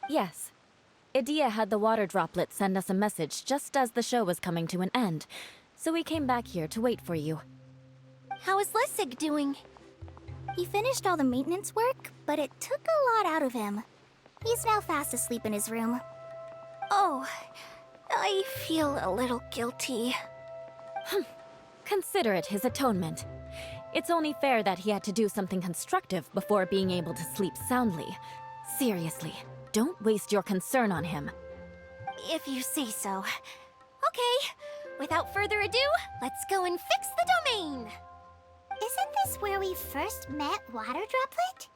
Yes. Idea had the water droplet send us a message just as the show was coming to an end, so we came back here to wait for you. How is Lessig doing? He finished all the maintenance work, but it took a lot out of him. He's now fast asleep in his room. Oh, I feel a little guilty. Consider it his atonement. It's only fair that he had to do something constructive before being able to sleep soundly. Seriously, don't waste your concern on him. If you say so. Okay, without further ado, let's go and fix the domain! Isn't this where we first met Water Droplet?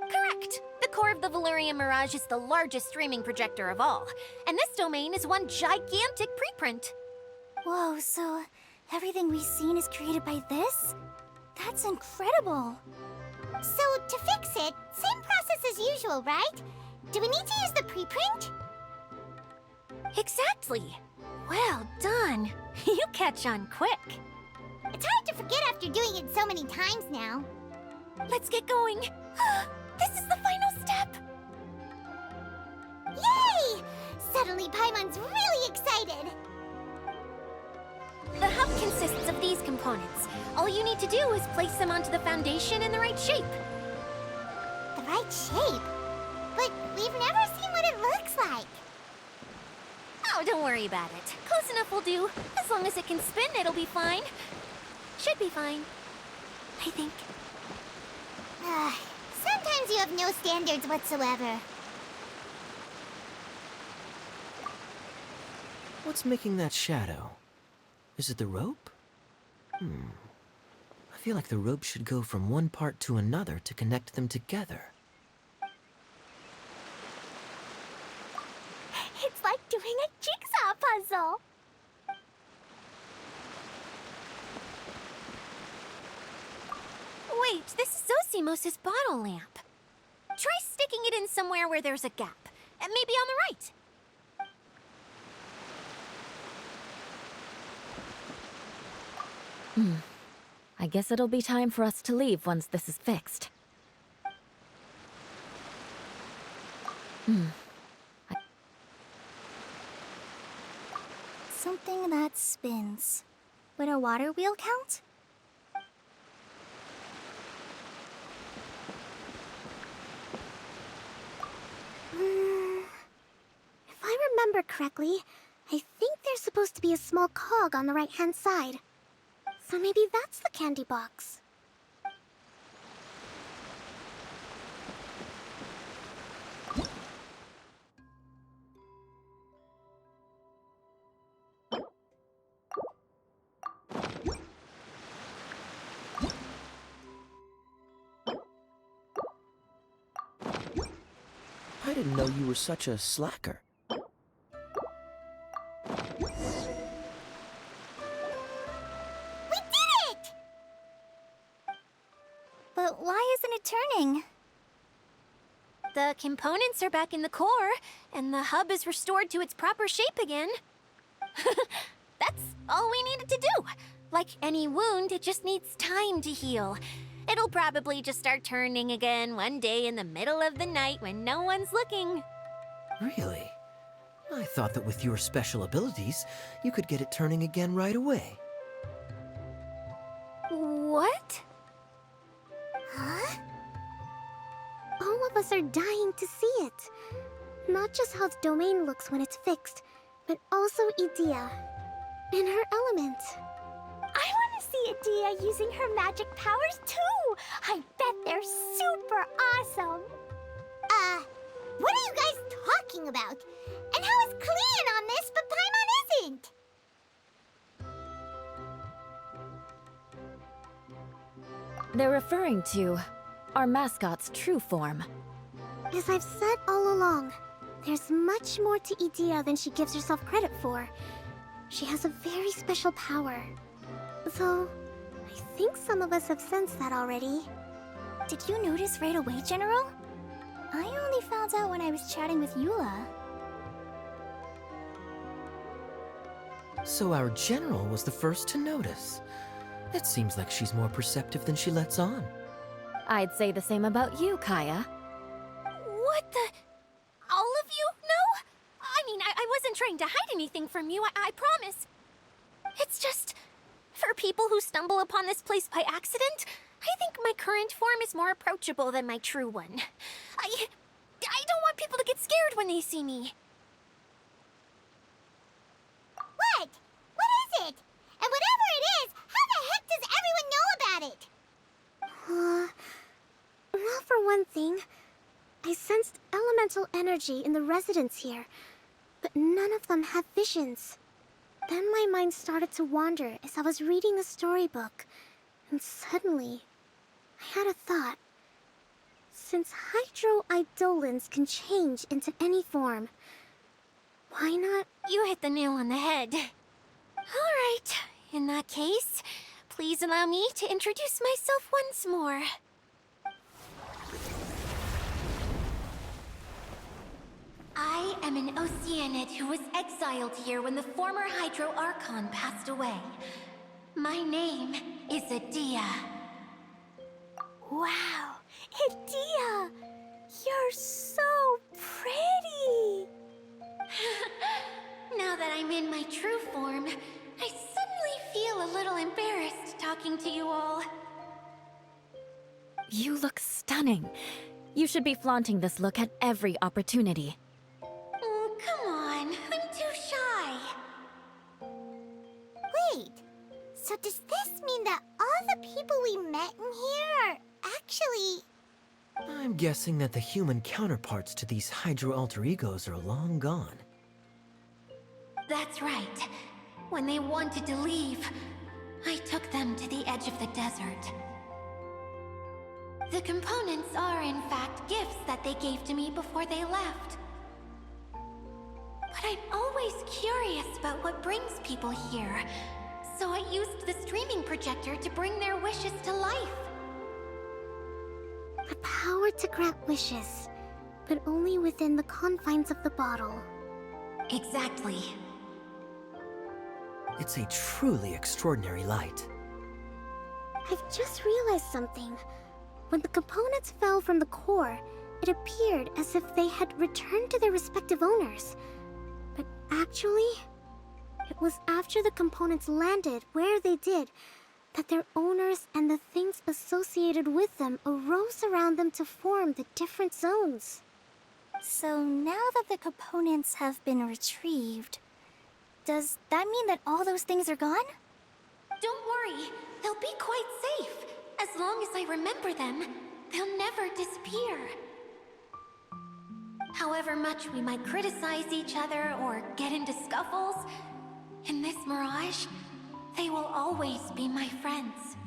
Correct! The core of the Valurian Mirage is the largest streaming projector of all, and this domain is one gigantic preprint. Whoa, so everything we've seen is created by this? That's incredible! So, to fix it, same process as usual, right? Do we need to use the preprint? Exactly! Well done! You catch on quick! It's hard to forget after doing it so many times now. Let's get going! This is the final step! Yay! Suddenly Paimon's really excited! The hub consists of these components. All you need to do is place them onto the foundation in the right shape. The right shape? But we've never seen what it looks like. Oh, don't worry about it. Close enough will do. As long as it can spin, it'll be fine. Should be fine. I think. Sometimes you have no standards whatsoever. What's making that shadow? Is it the rope? I feel like the rope should go from one part to another to connect them together. It's like doing a jigsaw puzzle. Wait, this is Zosimos' bottle lamp. Try sticking it in somewhere where there's a gap, and maybe on the right. I guess it'll be time for us to leave once this is fixed. Something that spins. Would a water wheel count? If I remember correctly, I think there's supposed to be a small cog on the right-hand side. So maybe that's the candy box. I didn't know you were such a slacker. But why isn't it turning? The components are back in the core, and the hub is restored to its proper shape again. That's all we needed to do. Like any wound, it just needs time to heal. It'll probably just start turning again one day in the middle of the night when no one's looking. Really? I thought that with your special abilities, you could get it turning again right away. What? Huh? All of us are dying to see it. Not just how the domain looks when it's fixed, but also Idea. In her element. I want to see Idea using her magic powers too! I bet they're super awesome! What are you guys talking about? And how is Kleon on this, but Paimon isn't? They're referring to our mascot's true form. As I've said all along, there's much more to Idea than she gives herself credit for. She has a very special power. Though, I think some of us have sensed that already. Did you notice right away, General? I only found out when I was chatting with Eula. So our general was the first to notice. It seems like she's more perceptive than she lets on. I'd say the same about you, Kaya. What the... All of wasn't trying to hide anything from you, I promise. It's just, for people who stumble upon this place by accident, I think my current form is more approachable than my true one. I don't want people to get scared when they see me. What? What is it? And whatever it is, how the heck does everyone know about it? Well, for one thing, I sensed elemental energy in the residents here, but none of them have visions. Then my mind started to wander as I was reading a storybook, and suddenly, I had a thought. Since hydro-eidolons can change into any form, why not? You hit the nail on the head. All right, in that case, please allow me to introduce myself once more. I am an Oceanid who was exiled here when the former Hydro Archon passed away. My name is Adia. Wow, Adia! You're so pretty! Now that I'm in my true form, I suddenly feel a little embarrassed talking to you all. You look stunning. You should be flaunting this look at every opportunity. Oh, come on. I'm too shy. Wait, so does this mean that all the people we met in here are actually... I'm guessing that the human counterparts to these Hydro alter egos are long gone. That's right. When they wanted to leave, I took them to the edge of the desert. The components are, in fact, gifts that they gave to me before they left. But I'm always curious about what brings people here, so I used the streaming projector to bring their wishes to life. The power to grant wishes, but only within the confines of the bottle. Exactly. It's a truly extraordinary light. I've just realized something. When the components fell from the core, it appeared as if they had returned to their respective owners. But actually, it was after the components landed where they did that their owners and the things associated with them arose around them to form the different zones. So now that the components have been retrieved, does that mean that all those things are gone? Don't worry, they'll be quite safe. As long as I remember them, they'll never disappear. However much we might criticize each other or get into scuffles, in this mirage, they will always be my friends.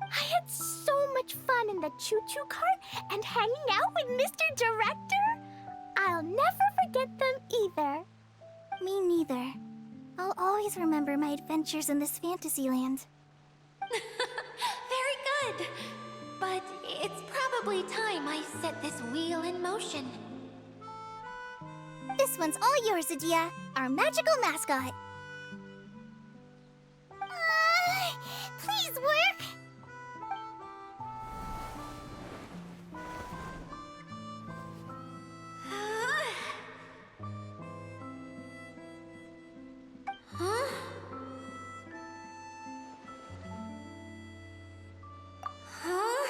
I had so much fun in the choo-choo cart and hanging out with Mr. Director. I'll never forget them either. Me neither. I'll always remember my adventures in this fantasy land. Very good. But it's probably time I set this wheel in motion. This one's all yours, Adia, our magical mascot. Please work. Huh? Huh?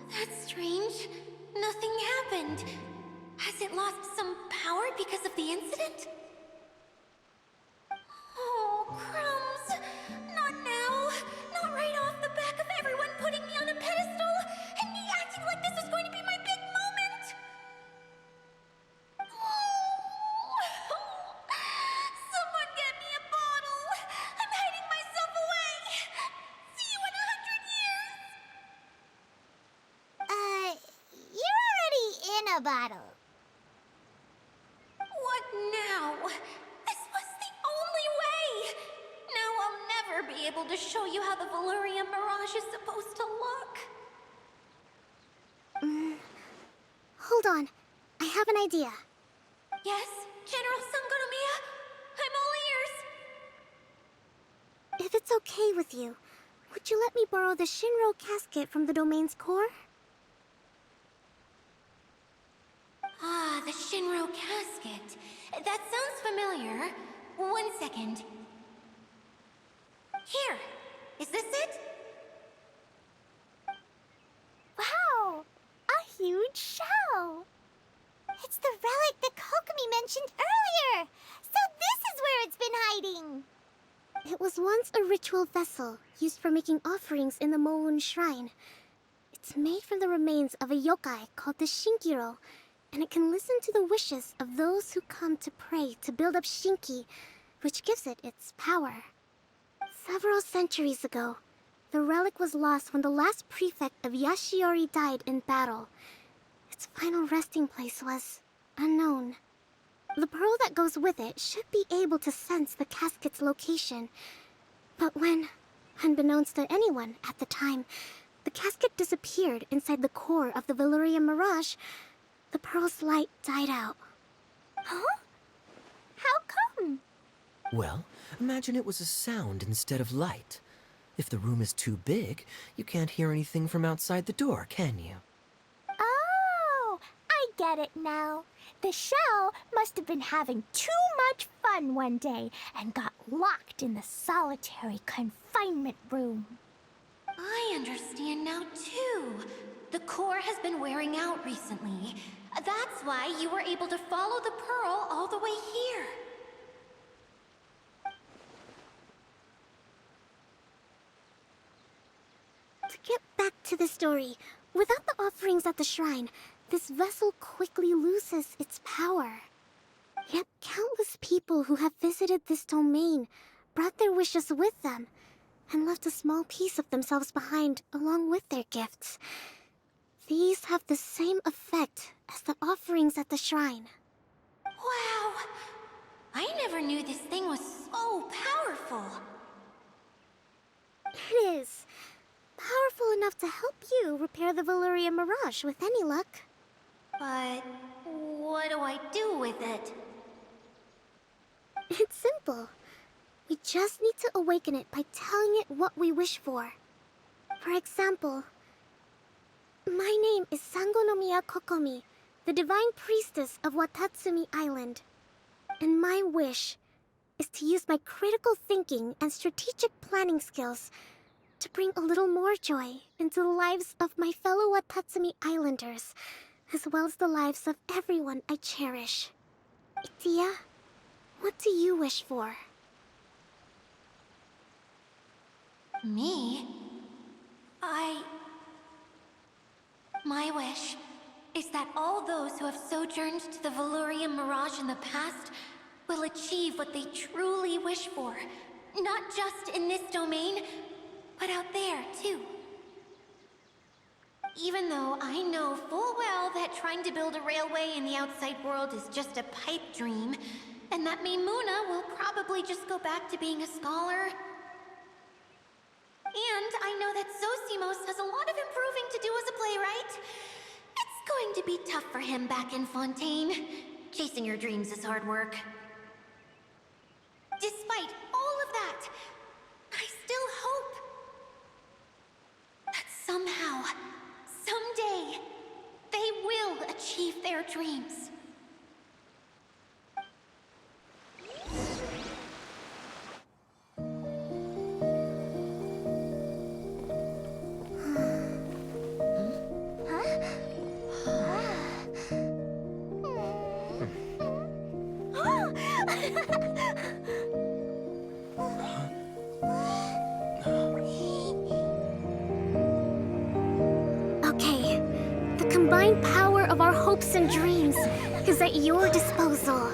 That's strange. Nothing happened. Has it lost some power because of the incident? Oh, crumbs. Not now. Not right off the back of everyone putting me on a pedestal and me acting like this was going to be my big moment. Someone get me a bottle. I'm hiding myself away. See you in 100 years. You're already in a bottle. What now? This was the only way! Now I'll never be able to show you how the Valyria Mirage is supposed to look. Hold on. I have an idea. Yes, General Sangonomiya? I'm all ears. If it's okay with you, would you let me borrow the Shinro casket from the domain's core? Ah, the Shinro Shingo casket. That sounds familiar. 1 second. Here. Is this it? Wow! A huge shell! It's the relic that Kokomi mentioned earlier! So this is where it's been hiding! It was once a ritual vessel used for making offerings in the Moon Shrine. It's made from the remains of a yokai called the Shinkiro, and it can listen to the wishes of those who come to pray to build up Shinki, which gives it its power. Several centuries ago, the relic was lost when the last prefect of Yashiori died in battle. Its final resting place was unknown. The pearl that goes with it should be able to sense the casket's location. But when, unbeknownst to anyone at the time, the casket disappeared inside the core of the Valyria Mirage, the pearl's light died out. Huh? How come? Well, imagine it was a sound instead of light. If the room is too big, you can't hear anything from outside the door, can you? Oh, I get it now. The shell must have been having too much fun one day and got locked in the solitary confinement room. I understand now, too. The core has been wearing out recently. That's why you were able to follow the pearl all the way here. To get back to the story, without the offerings at the shrine, this vessel quickly loses its power. Yet countless people who have visited this domain brought their wishes with them, and left a small piece of themselves behind along with their gifts. These have the same effect as the offerings at the shrine. Wow! I never knew this thing was so powerful. It is. Powerful enough to help you repair the Valyria Mirage with any luck. But what do I do with it? It's simple. We just need to awaken it by telling it what we wish for. For example, my name is Sangonomiya Kokomi, the divine priestess of Watatsumi Island. And my wish is to use my critical thinking and strategic planning skills to bring a little more joy into the lives of my fellow Watatsumi Islanders, as well as the lives of everyone I cherish. Itia, what do you wish for? Me? My wish is that all those who have sojourned to the Valyria Mirage in the past will achieve what they truly wish for. Not just in this domain, but out there, too. Even though I know full well that trying to build a railway in the outside world is just a pipe dream, and that Maimuna will probably just go back to being a scholar. And I know that Zosimos has a lot of improving to do as a playwright. It's going to be tough for him back in Fontaine. Chasing your dreams is hard work. Despite all of that, I still hope that somehow, someday, they will achieve their dreams. Okay, the combined power of our hopes and dreams is at your disposal.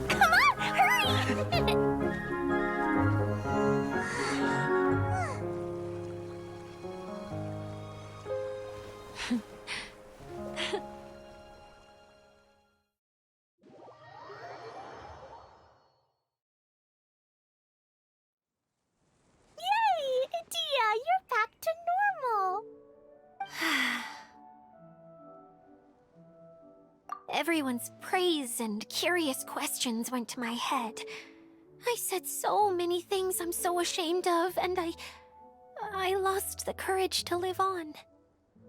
Come on, hurry! Yay! Idia, you're back to normal! Everyone's praise and curious questions went to my head. I said so many things I'm so ashamed of, and I lost the courage to live on.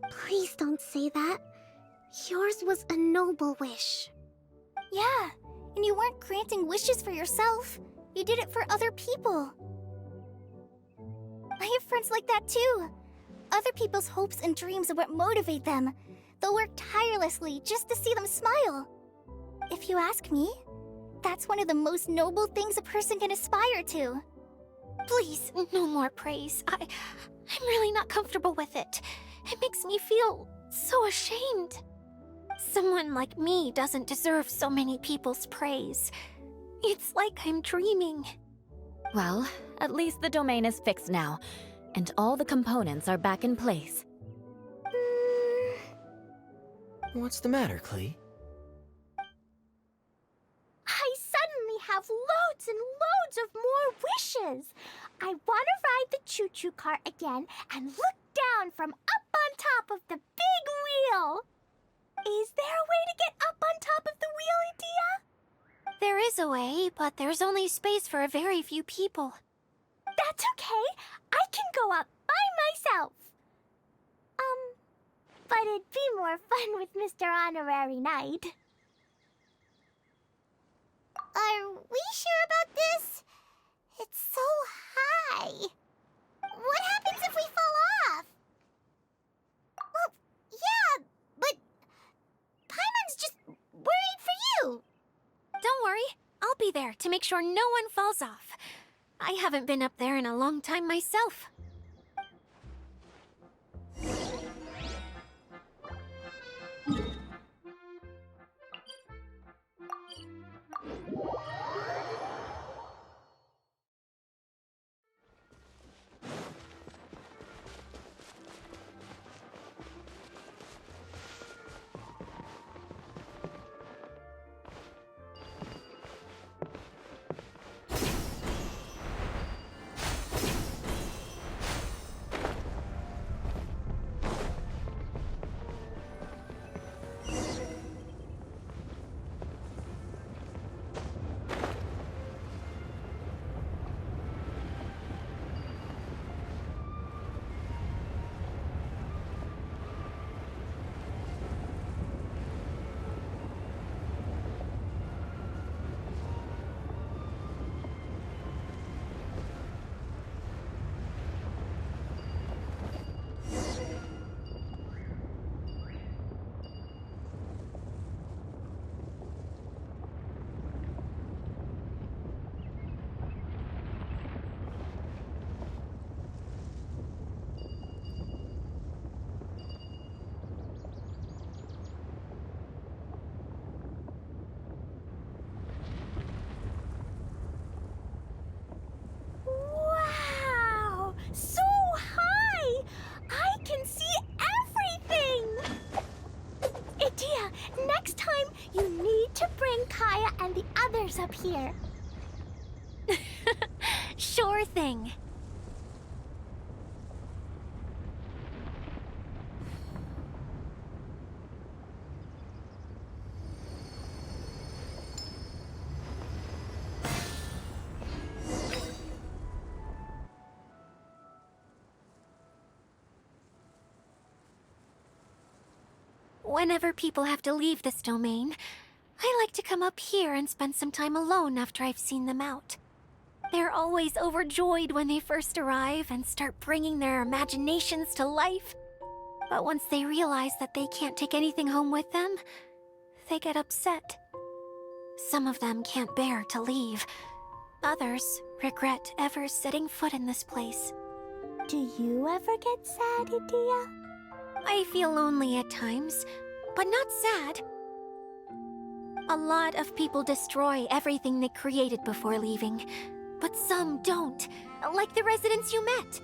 Please don't say that. Yours was a noble wish. Yeah, and you weren't granting wishes for yourself. You did it for other people. I have friends like that too. Other people's hopes and dreams are what motivate them. They'll work tirelessly just to see them smile. If you ask me, that's one of the most noble things a person can aspire to. Please, no more praise. I'm really not comfortable with it. It makes me feel so ashamed. Someone like me doesn't deserve so many people's praise. It's like I'm dreaming. Well, at least the domain is fixed now, and all the components are back in place. What's the matter, Klee? I suddenly have loads and loads of more wishes. I want to ride the choo-choo cart again and look down from up on top of the big wheel. Is there a way to get up on top of the wheel, Idia? There is a way, but there's only space for a very few people. That's okay. I can go up by myself. But it'd be more fun with Mr. Honorary Knight. Are we sure about this? It's so high. What happens if we fall off? Well, yeah, but Paimon's just worried for you. Don't worry, I'll be there to make sure no one falls off. I haven't been up there in a long time myself. Wow! So high! I can see everything! Idia, next time you need to bring Kaya and the others up here. Sure thing. Whenever people have to leave this domain, I like to come up here and spend some time alone after I've seen them out. They're always overjoyed when they first arrive and start bringing their imaginations to life. But once they realize that they can't take anything home with them, they get upset. Some of them can't bear to leave. Others regret ever setting foot in this place. Do you ever get sad, Idia? I feel lonely at times, but not sad. A lot of people destroy everything they created before leaving, but some don't, like the residents you met.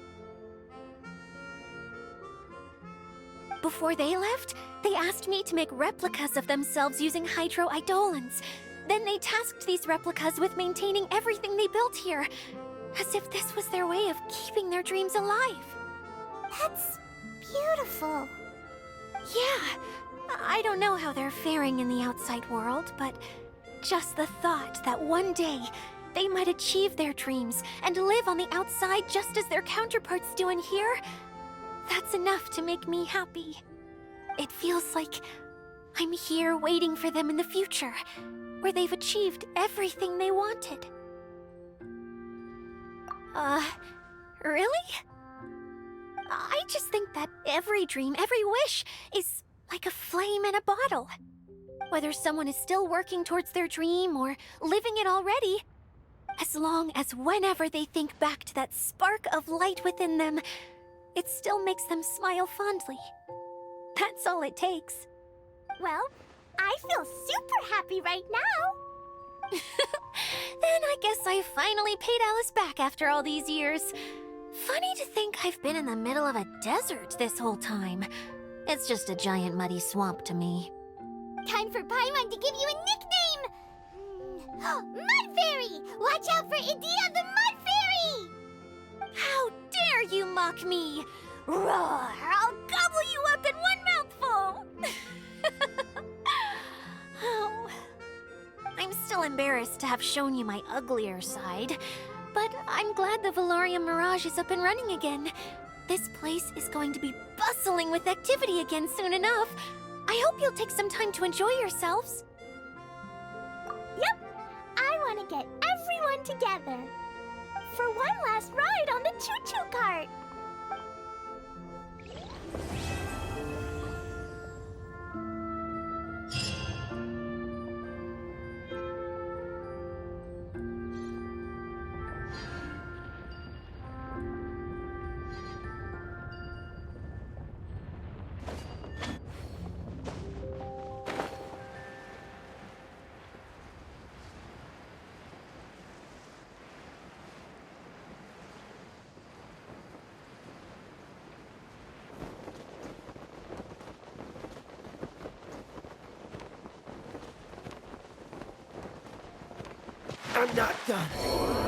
Before they left, they asked me to make replicas of themselves using hydro-eidolons. Then they tasked these replicas with maintaining everything they built here, as if this was their way of keeping their dreams alive. That's beautiful. Yeah, I don't know how they're faring in the outside world, but just the thought that one day they might achieve their dreams and live on the outside just as their counterparts do in here, that's enough to make me happy. It feels like I'm here waiting for them in the future, where they've achieved everything they wanted. Really? I just think that every dream, every wish, is like a flame in a bottle. Whether someone is still working towards their dream or living it already, as long as whenever they think back to that spark of light within them, it still makes them smile fondly. That's all it takes. Well, I feel super happy right now. Then I guess I finally paid Alice back after all these years. Funny to think I've been in the middle of a desert this whole time. It's just a giant muddy swamp to me. Time for Paimon to give you a nickname! Mud Fairy! Watch out for Idea the Mud Fairy! How dare you mock me! Roar! I'll gobble you up in one mouthful! Oh. I'm still embarrassed to have shown you my uglier side, but I'm glad the Valorium Mirage is up and running again. This place is going to be bustling with activity again soon enough. I hope you'll take some time to enjoy yourselves. Yep, I want to get everyone together for one last ride on the choo-choo cart. I'm not done.